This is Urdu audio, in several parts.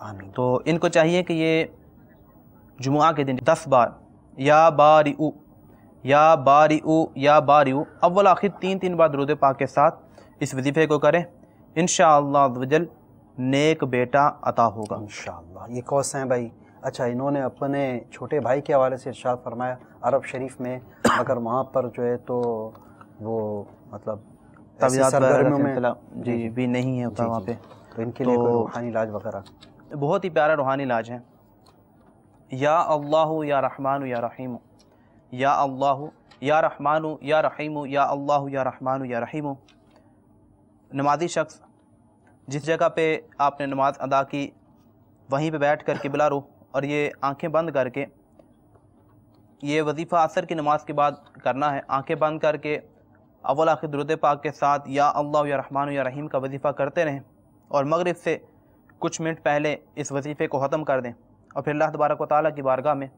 آمین۔ تو ان کو چاہیے کہ یہ جمعہ کے دن 10 بار یا باریئو یا باریئو یا باریئو اول آخر 3 بار درود پاک کے ساتھ اس وظیفے کو کریں، انشاءاللہ عز و جل نیک بیٹا عطا ہوگا انشاءاللہ۔ یہ کوس ہیں بھائی، اچھا انہوں نے اپنے چھوٹے بھائی کے حوالے سے ارشاد فرمایا عرب شریف میں، مگر وہاں پر جو ہے تو وہ مطلب ایسی سرگرمیوں میں جی بھی نہیں ہے وہاں پہ، تو ان کے لیے کوئی روحانی علاج وغیرہ؟ بہت ہی پیارا روحانی علاج ہے، یا اللہ یا رحمان یا رحیم، یا اللہ یا رحمان یا رحیم، یا اللہ یا رحمان یا رحیم۔ نمازی شخص جس جگہ پہ آپ نے نماز ادا کی وہیں پہ بیٹھ کر قبلہ رخ اور یہ آنکھیں بند کر کے یہ وظیفہ عصر کی نماز کے بعد کرنا ہے، آنکھیں بند کر کے اول آخر درود پاک کے ساتھ یا اللہ یا رحمان یا رحیم کا وظیفہ کرتے رہیں، اور مغرب سے کچھ منٹ پہلے اس وظیفے کو ختم کر دیں، اور پھر اللہ تبارک و تعالیٰ کی بارگاہ میں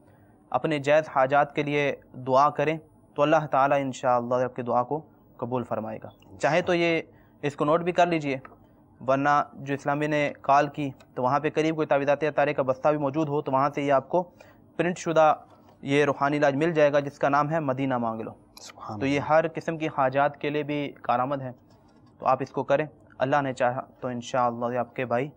اپنے جائز حاجات کے لیے دعا کریں تو اللہ تعالیٰ انشاءاللہ آپ کی دعا کو قبول فرمائے گا۔ چاہے تو یہ اس کو نوٹ بھی کر لیجئے، ورنہ جو اسلامی نے کال کی تو وہاں پہ قریب کوئی تعویذات اتارے کا بستہ بھی موجود ہو تو وہاں سے یہ آپ کو پرنٹ شدہ یہ روحانی علاج مل جائے گا، جس کا نام ہے مدینہ مانگ لو۔ تو یہ ہر قسم کی حاجات کے لیے بھی کارآمد ہے، تو آپ اس کو کریں، اللہ نے چاہا تو انشاءاللہ یہ آپ کے بھائی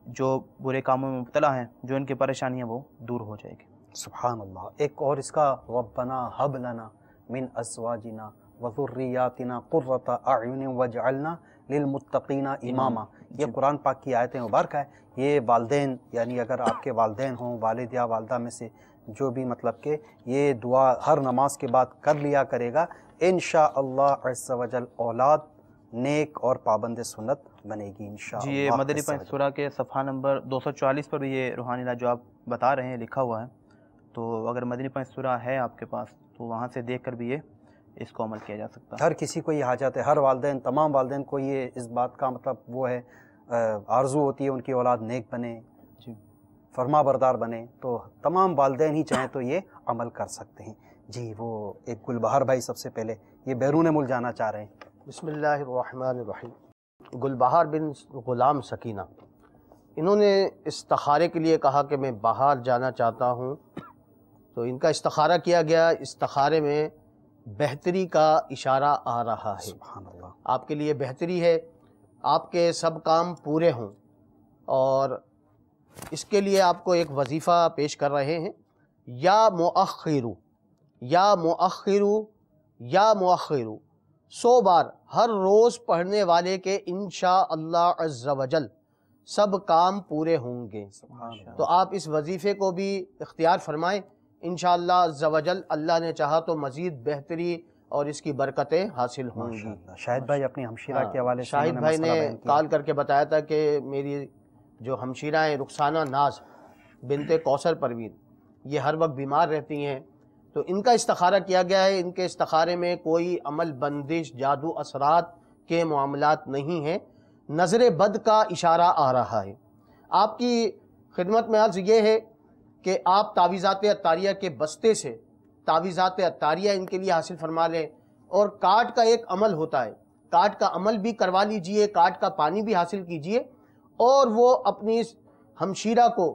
جو برے کاموں میں مبتلا ہیں، جو ان کی پریشانیاں وہ دور ہو جائے گی۔ سبحان اللہ۔ ایک اور اس کا ربنا ہب لنا من ازواجنا وذریاتنا قرۃ اعین واجعلنا للمتقین اماما، یہ قرآن پاک کی آیت مبارکہ ہے۔ یہ والدین، یعنی اگر آپ کے والدین ہوں، والد یا والدہ میں سے جو بھی مطلب کہ یہ دعا ہر نماز کے بعد کر لیا کرے گا، انشاءاللہ عز و جل اولاد نیک اور پابند سنت بنے گی انشاءاللہ۔ جی یہ مدنی پنج سورہ کے صفحہ نمبر 244 پر بھی یہ روحانی علاج جو آپ بتا رہے ہیں لکھا ہوا ہے، تو اگر مدنی پنج سورہ ہے آپ کے پاس تو وہاں سے دیکھ کر بھی یہ اس کو عمل کیا جا سکتا ہے۔ ہر کسی کو یہ حاجت ہے، ہر والدین، تمام والدین کو یہ اس بات کا مطلب وہ ہے آرزو ہوتی ہے ان کی اولاد نیک بنے، جی فرما بردار بنے، تو تمام والدین ہی چاہیں تو یہ عمل کر سکتے ہیں۔ جی وہ ایک گلبہار بھائی سب سے پہلے یہ بیرون ملک جانا چاہ رہے ہیں۔ بسم اللہ الرحمن الرحیم۔ گلبہار بن غلام سکینہ، انہوں نے استخارے کے لیے کہا کہ میں باہر جانا چاہتا ہوں، تو ان کا استخارہ کیا گیا، استخارے میں بہتری کا اشارہ آ رہا ہے۔ سبحان اللہ۔ آپ کے لیے بہتری ہے، آپ کے سب کام پورے ہوں، اور اس کے لیے آپ کو ایک وظیفہ پیش کر رہے ہیں، یا مؤخرو یا مؤخرو یا مؤخرو، 100 بار ہر روز پڑھنے والے کے انشاءاللہ عز و جل سب کام پورے ہوں گے۔ تو آپ اس وظیفے کو بھی اختیار فرمائیں، انشاءاللہ عز و جل اللہ نے چاہا تو مزید بہتری اور اس کی برکتیں حاصل ہوں گی۔ شاہد بھائی اپنی ہمشیرہ کے حوالے سے شاہد بھائی نے کال کر کے بتایا تھا کہ میری جو ہمشیرہ ہیں رخسانہ ناز بنت کوثر پروین، یہ ہر وقت بیمار رہتی ہیں، تو ان کا استخارہ کیا گیا ہے۔ ان کے استخارے میں کوئی عمل بندش، جادو، اثرات کے معاملات نہیں ہیں، نظر بد کا اشارہ آ رہا ہے۔ آپ کی خدمت میں عرض یہ ہے کہ آپ تعویذات عطاریہ کے بستے سے تعویذات عطاریہ ان کے لیے حاصل فرما لیں، اور کاٹ کا ایک عمل ہوتا ہے، کاٹ کا عمل بھی کروا لیجئے، کاٹ کا پانی بھی حاصل کیجئے، اور وہ اپنی ہمشیرہ کو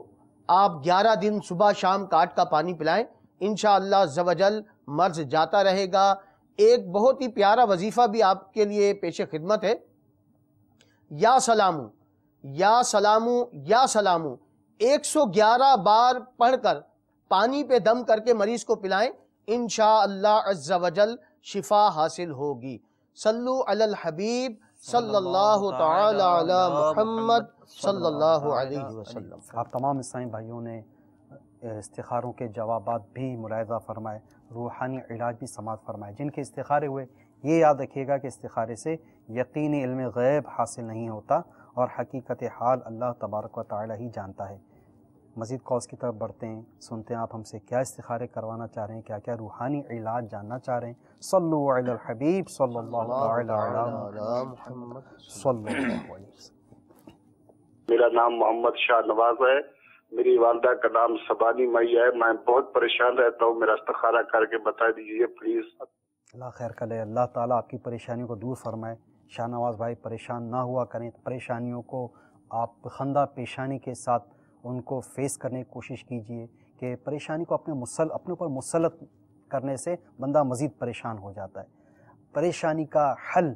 آپ 11 دن صبح شام کاٹ کا پانی پلائیں، انشاءاللہ عز و جل مرض جاتا رہے گا۔ ایک بہت ہی پیارا وظیفہ بھی آپ کے لیے پیش خدمت ہے، یا سلامو یا سلامو یا سلامو، 111 بار پڑھ کر پانی پہ دم کر کے مریض کو پلائیں، انشاءاللہ عز و جل شفا حاصل ہوگی۔ صلو علی الحبیب صلی اللہ تعالی علی محمد صلی اللہ علیہ وسلم۔ آپ تمام اسلامی بھائیوں نے استخاروں کے جوابات بھی ملاحظہ فرمائے، روحانی علاج بھی سماعت فرمائے۔ جن کے استخارے ہوئے یہ یاد رکھیے گا کہ استخارے سے یقینی علم غیب حاصل نہیں ہوتا، اور حقیقت حال اللہ تبارک و تعالی ہی جانتا ہے۔ مزید کالز کی طرف بڑھتے ہیں، سنتے ہیں آپ ہم سے کیا استخارے کروانا چاہ رہے ہیں، کیا کیا روحانی علاج جاننا چاہ رہے ہیں۔ صلو علی الحبیب صلی اللہ علیہ محمد صلی اللہ علیہ وسلم۔ میرا نام محمد شاہ نواز ہے، میری والدہ کا نام سبانی مئی ہے، میں بہت پریشان رہتا ہوں، میرا استخارہ کر کے بتا دیجیے پلیز۔ اللہ خیر کرے، اللہ تعالیٰ آپ کی پریشانیوں کو دور فرمائے۔ شاہ نواز بھائی پریشان نہ ہوا کریں، پریشانیوں کو آپ خندہ پیشانی کے ساتھ ان کو فیس کرنے کی کوشش کیجئے کہ پریشانی کو اپنے اوپر مسلط کرنے سے بندہ مزید پریشان ہو جاتا ہے۔ پریشانی کا حل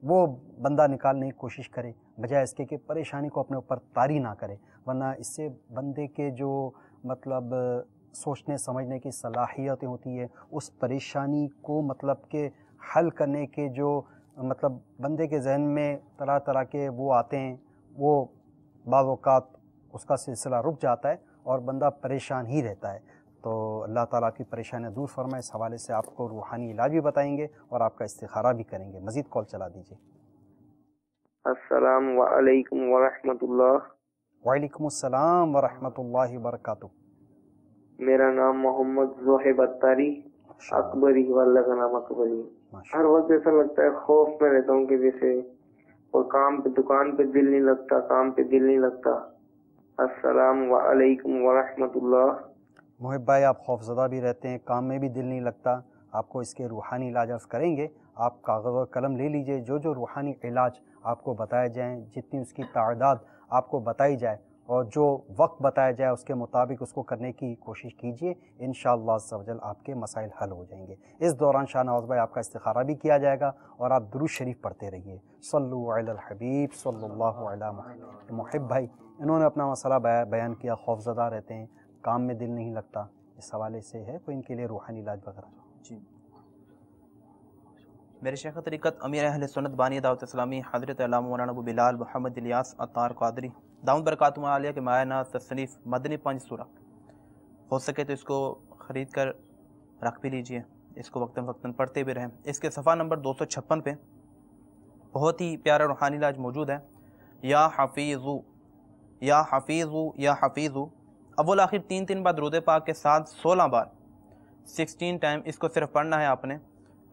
وہ بندہ نکالنے کی کوشش کرے بجائے اس کے کہ پریشانی کو اپنے اوپر طاری نہ کرے، ورنہ اس سے بندے کے جو مطلب سوچنے سمجھنے کی صلاحیتیں ہوتی ہے، اس پریشانی کو مطلب کہ حل کرنے کے جو مطلب بندے کے ذہن میں طرح طرح کے وہ آتے ہیں، وہ بعض اوقات اس کا سلسلہ رک جاتا ہے اور بندہ پریشان ہی رہتا ہے۔ تو اللہ تعالیٰ کی پریشانیاں دور فرمائے۔ اس حوالے سے آپ کو روحانی علاج بھی بتائیں گے اور آپ کا استخارہ بھی کریں گے۔ مزید کال چلا دیجیے۔ السلام علیکم ورحمۃ اللہ۔ وعلیکم السلام ورحمۃ اللہ وبرکاتہ۔ میرا نام محمد زہیب اتاری اکبری، واللہ کا نام اکبری۔ ہر وقت ایسا لگتا ہے خوف میں رہتا ہوں کہ جیسے، اور کام پہ دکان پہ دل نہیں لگتا، کام پہ دل نہیں لگتا۔ السلام علیکم ورحمۃ اللہ۔ محب بھائی، آپ خوف زدہ بھی رہتے ہیں، کام میں بھی دل نہیں لگتا، آپ کو اس کے روحانی علاج عرض کریں گے۔ آپ کاغذ اور قلم لے لیجئے، جو روحانی علاج آپ کو بتائے جائیں، جتنی اس کی تعداد آپ کو بتائی جائے اور جو وقت بتایا جائے اس کے مطابق اس کو کرنے کی کوشش کیجئے، انشاءاللہ عز و جل آپ کے مسائل حل ہو جائیں گے۔ اس دوران شاہ نواز بھائی آپ کا استخارہ بھی کیا جائے گا اور آپ درود شریف پڑھتے رہیے۔ صلو علی الحبیب صلی اللہ علیہ محمد۔ محب بھائی انہوں نے اپنا مسئلہ بیان کیا، خوف زدہ رہتے ہیں، کام میں دل نہیں لگتا، اس حوالے سے ہے کوئی ان کے لیے روحانی علاج وغیرہ؟ جی، میرے شیخ طریقت امیر اہل سنت بانی دعوت اسلامی حضرت علامہ مولانا ابو بلال محمد الیاس عطار قادری دامت برکاتہ عالیہ کے مایہ ناز تصنیف مدنی 5 سورہ، ہو سکے تو اس کو خرید کر رکھ بھی لیجئے، اس کو وقتاً فوقتاً پڑھتے بھی رہیں۔ اس کے صفحہ نمبر 256 پہ بہت ہی پیارا روحانی علاج موجود ہے۔ یا حفیظو یا حفیظو یا حفیظو، اول آخر 3 بار درود پاک کے ساتھ 16 بار 16 ٹائم اس کو صرف پڑھنا ہے آپ نے،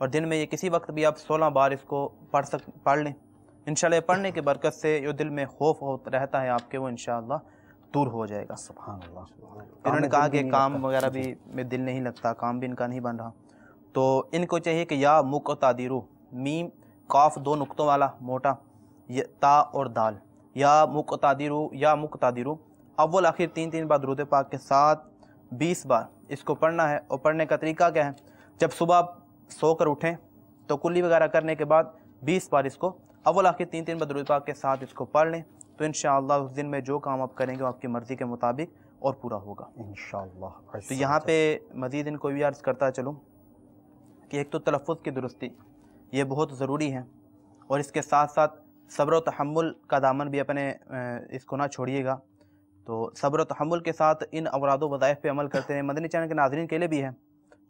اور دن میں یہ کسی وقت بھی آپ 16 بار اس کو پڑھ لیں۔ انشاءاللہ پڑھنے کی برکت سے جو دل میں خوف رہتا ہے آپ کے، وہ انشاءاللہ دور ہو جائے گا۔ سبحان اللہ۔ انہوں نے کہا کہ کام وغیرہ بھی میں دل نہیں لگتا، کام بھی ان کا نہیں بن رہا، تو ان کو چاہیے کہ یا مقتدرو، میم قاف 2 نقطوں والا موٹا، تا اور دال، یا مقتدرو یا مقتدرو، اول آخر 3 بار درود پاک کے ساتھ 20 بار اس کو پڑھنا ہے۔ اور پڑھنے کا طریقہ کیا ہے؟ جب صبح سو کر اٹھیں تو کلی وغیرہ کرنے کے بعد 20 بار اس کو اول آخر 3 بار درود پاک کے ساتھ اس کو پڑھ لیں، تو انشاءاللہ اس دن میں جو کام آپ کریں گے وہ آپ کی مرضی کے مطابق اور پورا ہوگا انشاءاللہ۔ تو یہاں پہ مزید ان کو بھی عرض کرتا چلوں کہ ایک تو تلفظ کی درستی یہ بہت ضروری ہے، اور اس کے ساتھ ساتھ صبر و تحمل کا دامن بھی اپنے اس کو نہ چھوڑیے گا۔ تو صبر و تحمل کے ساتھ ان اوراد و وظائف پہ عمل کرتے ہیں، مدنی چینل کے ناظرین کے لیے بھی ہے،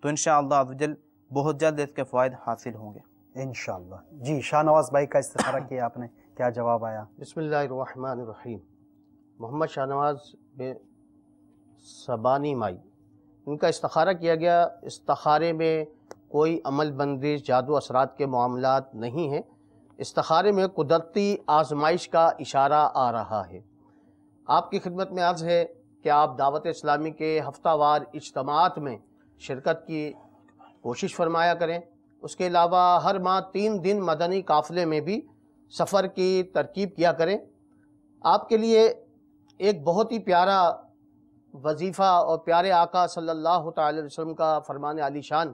تو انشاءاللہ عزوجل بہت جلد اس کے فوائد حاصل ہوں گے انشاءاللہ۔ جی، شاہ نواز بھائی کا استخارہ کیا آپ نے، کیا جواب آیا؟ بسم اللہ الرحمن الرحیم۔ محمد شاہ نواز سبانی مائی، ان کا استخارہ کیا گیا۔ استخارے میں کوئی عمل بندش، جادو اثرات کے معاملات نہیں ہیں، استخارے میں قدرتی آزمائش کا اشارہ آ رہا ہے۔ آپ کی خدمت میں عرض ہے کہ آپ دعوت اسلامی کے ہفتہ وار اجتماعات میں شرکت کی کوشش فرمایا کریں۔ اس کے علاوہ ہر ماہ 3 دن مدنی قافلے میں بھی سفر کی ترکیب کیا کریں۔ آپ کے لیے ایک بہت ہی پیارا وظیفہ اور پیارے آقا صلی اللہ تعالی علیہ وسلم کا فرمان عالی شان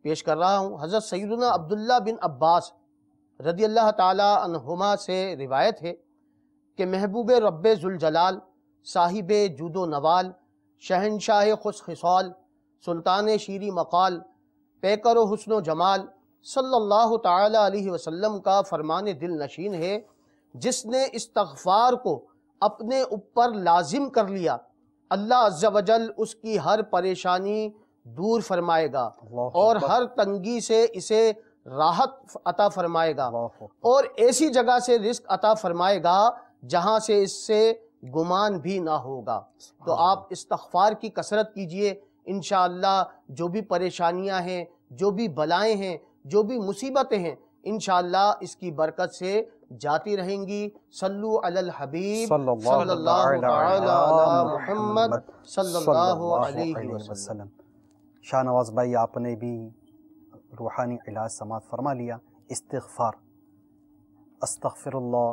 پیش کر رہا ہوں۔ حضرت سیدنا عبداللہ بن عباس رضی اللہ تعالی عنہما سے روایت ہے کہ محبوب رب ذوالجلال، صاحب جود و نوال، شہنشاہ خوش خصال، سلطان شیریں مقال، پیکر و حسن و جمال صلی اللہ تعالی علیہ وسلم کا فرمان دل نشین ہے، جس نے استغفار کو اپنے اوپر لازم کر لیا، اللہ عز و جل اس کی ہر پریشانی دور فرمائے گا اور ہر تنگی سے اسے راحت عطا فرمائے گا، اور ایسی جگہ سے رزق عطا فرمائے گا جہاں سے اس سے گمان بھی نہ ہوگا۔ تو آپ استغفار کی کثرت کیجئے، انشاءاللہ جو بھی پریشانیاں ہیں، جو بھی بلائیں ہیں، جو بھی مصیبتیں ہیں، انشاءاللہ اس کی برکت سے جاتی رہیں گی۔ صلو علی الحبیب صلی اللہ تعالی علی محمد صلی اللہ علیہ وسلم۔ شاہ نواز بھائی، آپ نے بھی روحانی علاج سماعت فرما لیا۔ استغفار، استغفر اللہ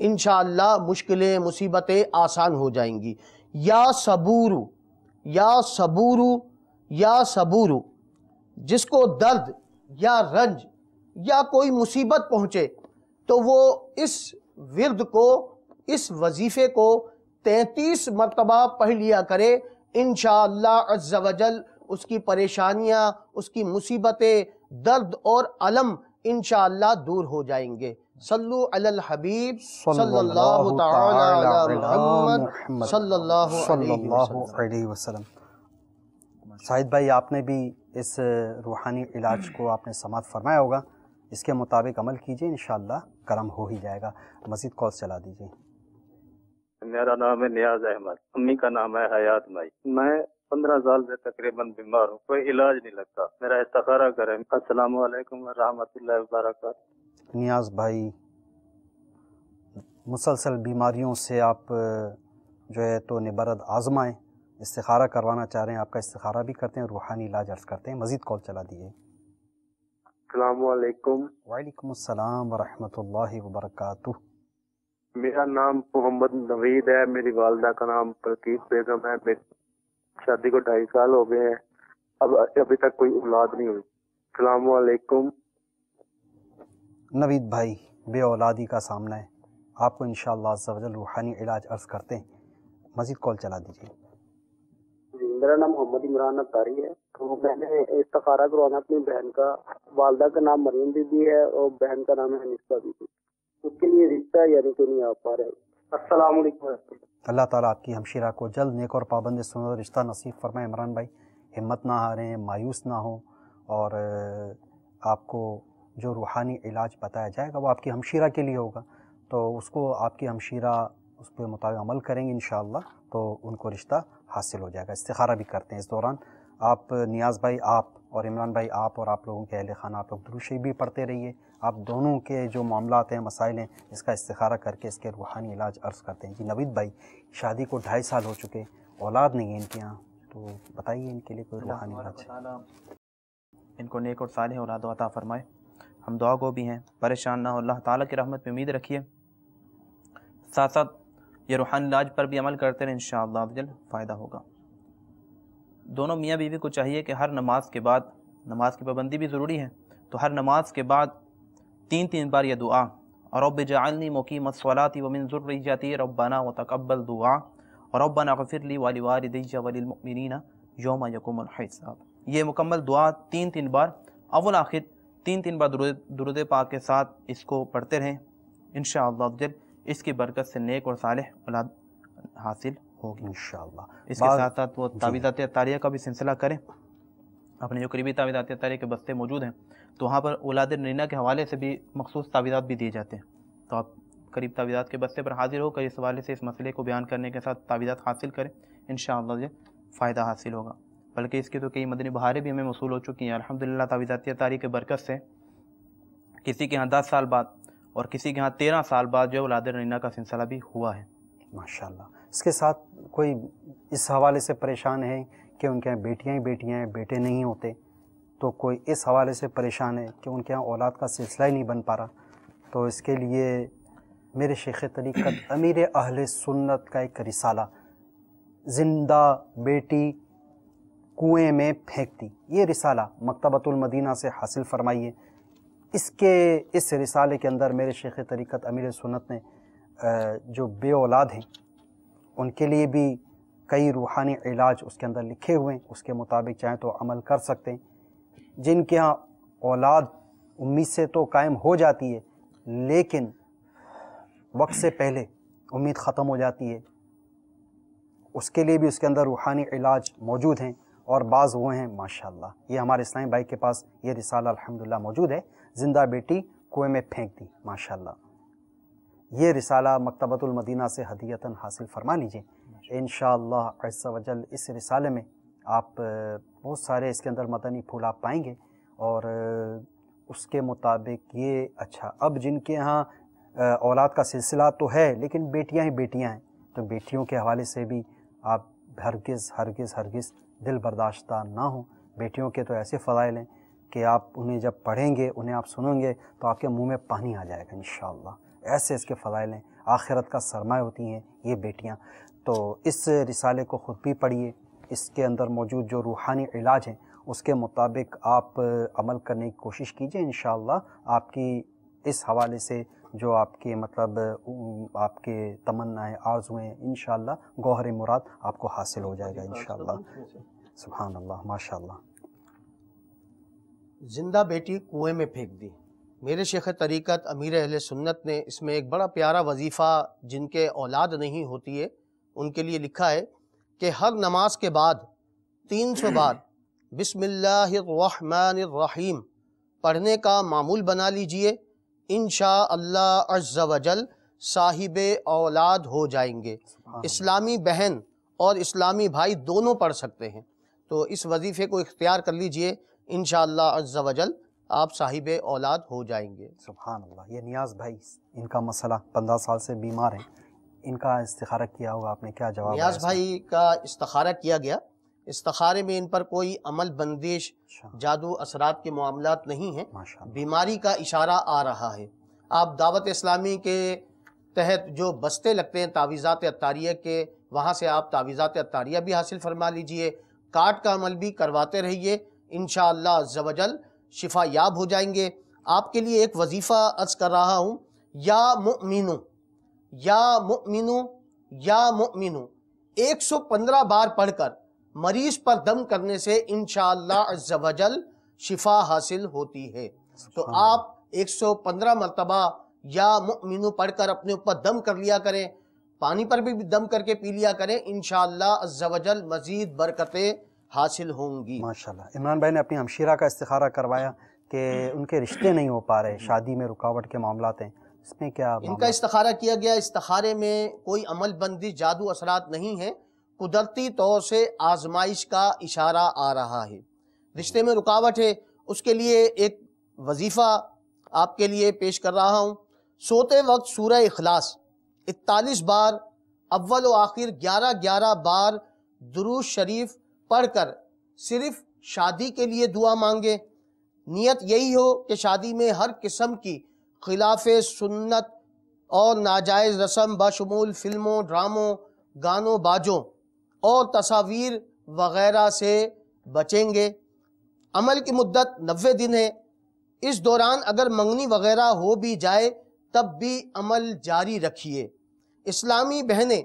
انشاءاللہ مشکلیں مصیبتیں آسان ہو جائیں گی۔ یا صبورو، یا صبورو، یا صبورو، جس کو درد یا رنج یا کوئی مصیبت پہنچے تو وہ اس ورد کو، اس وظیفے کو 33 مرتبہ پڑھ لیا کرے، انشاءاللہ عز و جل اس کی پریشانیاں، اس کی مصیبتیں، درد اور علم انشاءاللہ دور ہو جائیں گے۔ صلو علی الحبیب صلی اللہ تعالی علی محمد صلی اللہ علیہ وسلم۔ شاہد بھائی، آپ نے بھی اس روحانی علاج کو آپ نے سماعت فرمایا ہوگا، اس کے مطابق عمل کیجئے، انشاءاللہ کرم ہو ہی جائے گا۔ مزید کال چلا دیجئے۔ میرا نام ہے نیاز احمد، امی کا نام ہے حیات مائی۔ میں 15 سال سے تقریباً بیمار ہوں، کوئی علاج نہیں لگتا، میرا استخارہ کریں۔ السلام علیکم ورحمۃ اللہ وبرکاتہ۔ نیاز بھائی، مسلسل بیماریوں سے آپ جو ہے تو نبرد آزمائیں، استخارہ کروانا چاہ رہے ہیں، آپ کا استخارہ بھی کرتے ہیں، روحانی علاج عرض کرتے ہیں۔ مزید کال چلا دیجیے۔ السلام علیکم۔ وعلیکم السلام ورحمۃ اللہ وبرکاتہ۔ میرا نام محمد نوید ہے، میری والدہ کا نام پرکیت بیگم ہے، میری شادی کو 2.5 سال ہو گئے ہیں، ابھی تک کوئی اولاد نہیں ہوئی۔ السلام علیکم۔ نوید بھائی، بے اولادی کا سامنا ہے، آپ کو انشاءاللہ عز و جل روحانی علاج عرض کرتے ہیں۔ مزید کال چلا دیجیے۔ جی، میرا نام محمد عمران اتاری ہے، تو میں نے استخارہ کروانا اپنی بہن کا، والدہ کا نام مریم بی بی ہے اور بہن کا نام ہے نسبہ بی بی، اس کے لیے رشتہ یعنی کہ نہیں آ پا رہے۔ السلام علیکم۔ اللہ تعالیٰ آپ کی ہمشیرہ کو جلد نیک اور پابند سنت رشتہ نصیب فرمائے۔ عمران بھائی، ہمت نہ ہاریں، مایوس نہ ہوں، اور آپ کو جو روحانی علاج بتایا جائے گا وہ آپ کی ہمشیرہ کے لیے ہوگا، تو اس کو آپ کی ہمشیرہ اس پہ مطابق عمل کریں گے انشاءاللہ، تو ان کو رشتہ حاصل ہو جائے گا۔ استخارہ بھی کرتے ہیں اس دوران آپ، نیاز بھائی آپ اور عمران بھائی آپ اور آپ لوگوں کے اہل خانہ، آپ لوگ درود شریف بھی پڑھتے رہیے۔ آپ دونوں کے جو معاملات ہیں، مسائل ہیں، اس کا استخارہ کر کے اس کے روحانی علاج عرض کرتے ہیں۔ جی نوید بھائی، شادی کو 2.5 سال ہو چکے، اولاد نہیں ہے ان کے یہاں، تو بتائیے ان کے لیے کوئی روحانی علاج۔ ان کو نیک اور صالح اولاد عطا فرمائے۔ ہم دعا گو بھی ہیں، پریشان نہ ہو، اللہ تعالیٰ کی رحمت پہ امید رکھیے، ساتھ ساتھ یہ روحانی علاج پر بھی عمل کرتے رہیں، انشاءاللہ جل فائدہ ہوگا۔ دونوں میاں بیوی کو چاہیے کہ ہر نماز کے بعد، نماز کی پابندی بھی ضروری ہے، تو ہر نماز کے بعد 3 بار یہ دعا، رب اجعلنی مقیم الصلاۃ ومن ذریتی ربنا وتقبل دعا، ربنا اغفر لی ولوالدی وللمؤمنین یوم یقوم الحساب، یہ مکمل دعا 3 بار اول آخر 3 بار درود پاک کے ساتھ اس کو پڑھتے رہیں، انشاءاللہ جل اس کی برکت سے نیک اور صالح اولاد حاصل ہوگی انشاءاللہ۔ اس کے ساتھ ساتھ وہ تعویذات اطاریہ کا بھی سلسلہ کریں، اپنے جو قریبی تعویذات اطاریہ کے بستے موجود ہیں، تو وہاں پر اولاد نرینہ کے حوالے سے بھی مخصوص تعویذات بھی دیے جاتے ہیں، تو آپ قریب تعویذات کے بستے پر حاضر ہو کر اس حوالے سے اس مسئلے کو بیان کرنے کے ساتھ تعویذات حاصل کریں، انشاءاللہ یہ فائدہ حاصل ہوگا۔ بلکہ اس کی تو کئی مدنی بہاریں بھی ہمیں موصول ہو چکی ہیں الحمدللہ تعویذات اطاریہ کے برکت سے۔ کسی کے ہاں 10 سال بعد اور کسی کے ہاں 13 سال بعد جو اولاد نرینہ کا سلسلہ بھی ہوا ہے ماشاءاللہ۔ اس کے ساتھ کوئی اس حوالے سے پریشان ہے کہ ان کے یہاں بیٹیاں ہی بیٹیاں ہیں، بیٹے نہیں ہوتے، تو کوئی اس حوالے سے پریشان ہے کہ ان کے یہاں اولاد کا سلسلہ ہی نہیں بن پا رہا، تو اس کے لیے میرے شیخ طریقت امیر اہل سنت کا ایک رسالہ، زندہ بیٹی کنویں میں پھینکتی، یہ رسالہ مکتبۃ المدینہ سے حاصل فرمائیے۔ اس رسالے کے اندر میرے شیخ طریقت امیر سنت نے جو بے اولاد ہیں ان کے لیے بھی کئی روحانی علاج اس کے اندر لکھے ہوئے ہیں، اس کے مطابق چاہیں تو عمل کر سکتے ہیں۔ جن کے ہاں اولاد امید سے تو قائم ہو جاتی ہے لیکن وقت سے پہلے امید ختم ہو جاتی ہے، اس کے لیے بھی اس کے اندر روحانی علاج موجود ہیں، اور بعض وہ ہیں ماشاءاللہ، یہ ہمارے اسلامی بھائی کے پاس یہ رسالہ الحمدللہ موجود ہے، زندہ بیٹی کنویں میں پھینک دی، ماشاءاللہ۔ یہ رسالہ مکتبۃ المدینہ سے ہدیتاً حاصل فرما لیجئے انشاءاللہ عز و جل۔ اس رسالے میں آپ بہت سارے اس کے اندر مدنی پھول آپ پائیں گے، اور اس کے مطابق یہ اچھا، اب جن کے ہاں اولاد کا سلسلہ تو ہے لیکن بیٹیاں ہی بیٹیاں ہیں، تو بیٹیوں کے حوالے سے بھی آپ ہرگز ہرگز ہرگز دل برداشتہ نہ ہوں۔ بیٹیوں کے تو ایسے فضائل ہیں کہ آپ انہیں جب پڑھیں گے، انہیں آپ سنیں گے تو آپ کے منہ میں پانی آ جائے گا انشاءاللہ، ایسے اس کے فضائل ہیں۔ آخرت کا سرمایہ ہوتی ہیں یہ بیٹیاں۔ تو اس رسالے کو خود بھی پڑھیے، اس کے اندر موجود جو روحانی علاج ہیں اس کے مطابق آپ عمل کرنے کی کوشش کیجئے، انشاءاللہ آپ کی اس حوالے سے جو آپ کے مطلب آپ کے تمنائیں آرزویں انشاءاللہ گوہر مراد آپ کو حاصل ہو جائے گا انشاءاللہ۔ سبحان اللہ، ماشاءاللہ۔ زندہ بیٹی کنویں میں پھینک دی۔ میرے شیخ طریقت امیر اہل سنت نے اس میں ایک بڑا پیارا وظیفہ جن کے اولاد نہیں ہوتی ہے ان کے لیے لکھا ہے کہ ہر نماز کے بعد 300 بار بسم اللہ الرحمن الرحیم پڑھنے کا معمول بنا لیجئے، انشاءاللہ عز و جل صاحب اولاد ہو جائیں گے۔ اسلامی بہن اور اسلامی بھائی دونوں پڑھ سکتے ہیں، تو اس وظیفے کو اختیار کر لیجئے، انشاءاللہ عز و جل آپ صاحب اولاد ہو جائیں گے۔ سبحان اللہ۔ یہ نیاز بھائی، ان کا مسئلہ 15 سال سے بیمار ہیں، ان کا استخارہ کیا ہوگا آپ نے، کیا جواب؟ نیاز بھائی کا استخارہ کیا گیا، استخارے میں ان پر کوئی عمل بندش، جادو اثرات کے معاملات نہیں ہیں، بیماری کا اشارہ آ رہا ہے۔ آپ دعوت اسلامی کے تحت جو بستے لگتے ہیں تعویذات عطاریہ کے، وہاں سے آپ تعویذات عطاریہ بھی حاصل فرما لیجئے، کارڈ کا عمل بھی کرواتے رہیے، انشاءاللہ عز و جل شفا یاب ہو جائیں گے۔ آپ کے لیے ایک وظیفہ عرض کر رہا ہوں، یا مؤمنو یا مؤمنو یا مؤمنو 115 بار پڑھ کر مریض پر دم کرنے سے انشاءاللہ عز و جل شفا حاصل ہوتی ہے۔ تو آپ 115 مرتبہ یا مؤمنو پڑھ کر اپنے اوپر دم کر لیا کریں، پانی پر بھی دم کر کے پی لیا کریں، انشاءاللہ عز و جل مزید برکتیں حاصل ہوں گی۔ ماشاءاللہ۔ عمران بھائی نے اپنی ہمشیرہ کا استخارہ کروایا کہ ان کے رشتے نہیں ہو پا رہے، شادی میں رکاوٹ کے معاملات ہیں، اس میں کیا؟ ان کا استخارہ کیا گیا، استخارے میں کوئی عمل بندی جادو اثرات نہیں ہے، قدرتی طور سے آزمائش کا اشارہ آ رہا ہے، رشتے میں رکاوٹ ہے۔ اس کے لیے ایک وظیفہ آپ کے لیے پیش کر رہا ہوں، سوتے وقت سورہ اخلاص 41 بار، اول و آخر 11 بار درود شریف پڑھ کر صرف شادی کے لیے دعا مانگے۔ نیت یہی ہو کہ شادی میں ہر قسم کی خلاف سنت اور ناجائز رسم بشمول فلموں، ڈراموں، گانوں باجوں اور تصاویر وغیرہ سے بچیں گے۔ عمل کی مدت 90 دن ہے، اس دوران اگر منگنی وغیرہ ہو بھی جائے تب بھی عمل جاری رکھیے۔ اسلامی بہنیں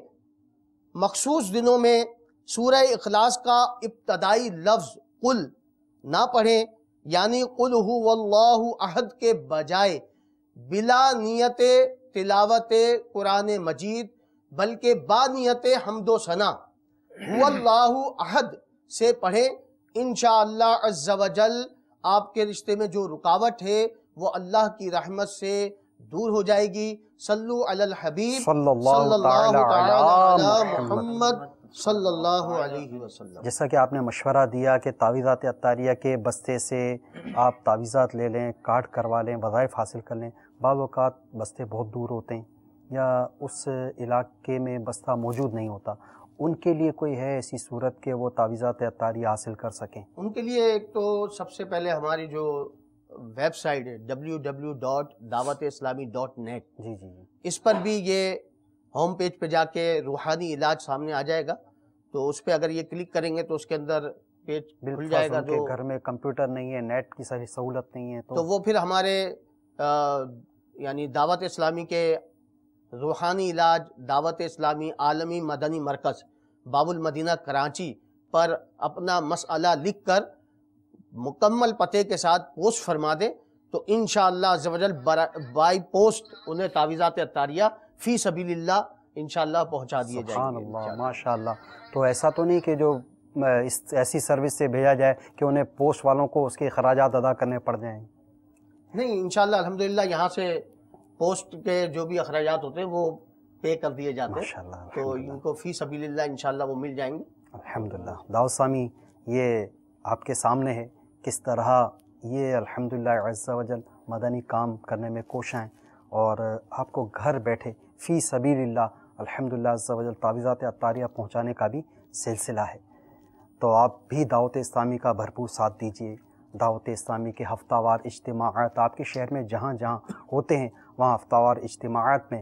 مخصوص دنوں میں سورہ اخلاص کا ابتدائی لفظ قل نہ پڑھیں، یعنی قل هو اللہ احد کے بجائے بلا نیت تلاوت قرآن مجید بلکہ با نیت حمد و ثنا هو اللہ احد سے پڑھیں، انشاءاللہ عز و جل آپ کے رشتے میں جو رکاوٹ ہے وہ اللہ کی رحمت سے دور ہو جائے گی۔ صلو علی الحبیب صلی اللہ تعالی علی محمد صلی اللہ علیہ وسلم۔ جیسا کہ آپ نے مشورہ دیا کہ تعویذات عطاریہ کے بستے سے آپ تعویذات لے لیں، کارڈ کروا لیں، وظائف حاصل کر لیں، بعض اوقات بستے بہت دور ہوتے ہیں یا اس علاقے میں بستہ موجود نہیں ہوتا، ان کے لیے کوئی ہے ایسی صورت کہ وہ تعویذات عطاریہ حاصل کر سکیں؟ ان کے لیے ایک تو سب سے پہلے ہماری جو ویب سائٹ ہے www.dawatesslami.net، جی، اس پر بھی یہ ہوم پیج پہ جا کے روحانی علاج سامنے آ جائے گا، تو اس پہ اگر یہ کلک کریں گے تو اس کے اندر پیج کھل جائے گا۔ جو گھر میں کمپیوٹر نہیں ہے، نیٹ کی ساری سہولت نہیں ہے تو وہ پھر ہمارے یعنی دعوت اسلامی کے روحانی علاج دعوت اسلامی عالمی مدنی مرکز باب المدینہ کراچی پر اپنا مسئلہ لکھ کر مکمل پتے کے ساتھ پوسٹ فرما دیں تو انشاءاللہ عز و جل بائی پوسٹ انہیں تعویذات عطاریہ فی سبیل اللہ انشاءاللہ پہنچا دیے جائیں گے۔ سبحان اللہ، ماشاءاللہ۔ تو ایسا تو نہیں کہ جو ایسی سروس سے بھیجا جائے کہ انہیں پوسٹ والوں کو اس کے اخراجات ادا کرنے پڑ جائیں؟ نہیں، انشاءاللہ الحمدللہ یہاں سے پوسٹ کے جو بھی اخراجات ہوتے ہیں وہ پے کر دیے جاتے ہیں، تو ان کو فی سبیل اللہ انشاءاللہ وہ مل جائیں گے۔ الحمدللہ۔ دعوت اسلامی یہ آپ کے سامنے ہے کس طرح یہ الحمدللہ عز و جل مدنی کام کرنے میں کوشاں ہیں، اور آپ کو گھر بیٹھے فی سبیل اللہ الحمدللہ عز و جل تعویذات عطاریہ پہنچانے کا بھی سلسلہ ہے۔ تو آپ بھی دعوت اسلامی کا بھرپور ساتھ دیجیے۔ دعوت اسلامی کے ہفتہ وار اجتماعات آپ کے شہر میں جہاں جہاں ہوتے ہیں وہاں ہفتہ وار اجتماعات میں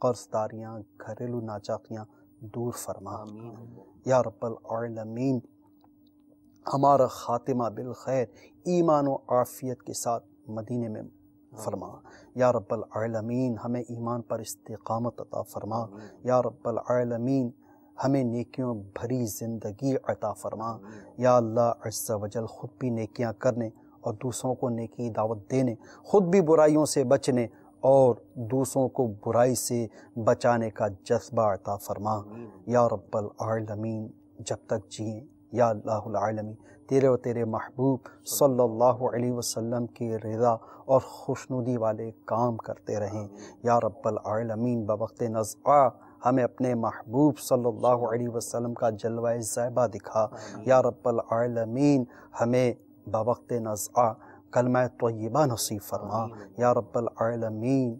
قرضداریاں گھریلو ناچاقیاں دور فرما یا رب العالمین ہمارا خاتمہ بالخیر ایمان و عافیت کے ساتھ مدینے میں فرما یا رب العالمین ہمیں ایمان پر استقامت عطا فرما یا رب العالمین ہمیں نیکیوں بھری زندگی عطا فرما یا اللہ عز و جل خود بھی نیکیاں کرنے اور دوسروں کو نیکی دعوت دینے خود بھی برائیوں سے بچنے اور دوسروں کو برائی سے بچانے کا جذبہ عطا فرما یا رب العالمین جب تک جئیں یا اللہ العالمین تیرے اور تیرے محبوب صلی اللہ علیہ وسلم کی رضا اور خوشنودی والے کام کرتے رہیں یا رب العالمین بوقت نزعہ ہمیں اپنے محبوب صلی اللہ علیہ وسلم کا جلوہ زیبہ دکھا یا رب العالمین ہمیں بوقت نزعہ کلمہ طیبہ نصیب فرما یا رب العالمین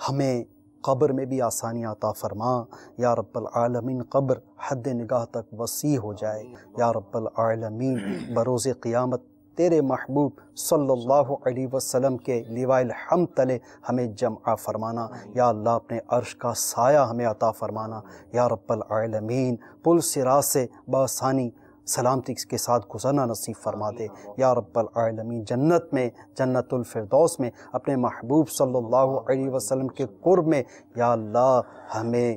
ہمیں قبر میں بھی آسانی عطا فرما یا رب العالمین قبر حد نگاہ تک وسیع ہو جائے یا رب العالمین بروز قیامت تیرے محبوب صلی اللہ علیہ وسلم کے لواء الحمد تلے ہمیں جمع فرمانا یا اللہ اپنے عرش کا سایہ ہمیں عطا فرمانا یا رب العالمین پل صراط سے بآسانی سلامتی کے ساتھ گزرنا نصیب فرما دے یا رب العالمین جنت میں جنت الفردوس میں اپنے محبوب صلی اللہ علیہ وسلم کے قرب میں یا اللہ ہمیں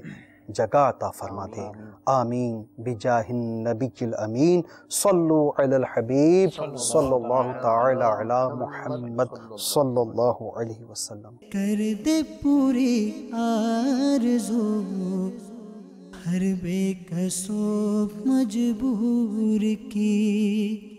جگہ عطا فرما دے آمین بجاہ النبی الامین صلو علی الحبیب صلی اللہ تعالی علی محمد صلی اللہ علیہ وسلم کر دے پوری آرزو ہر بے کسو مجبور کی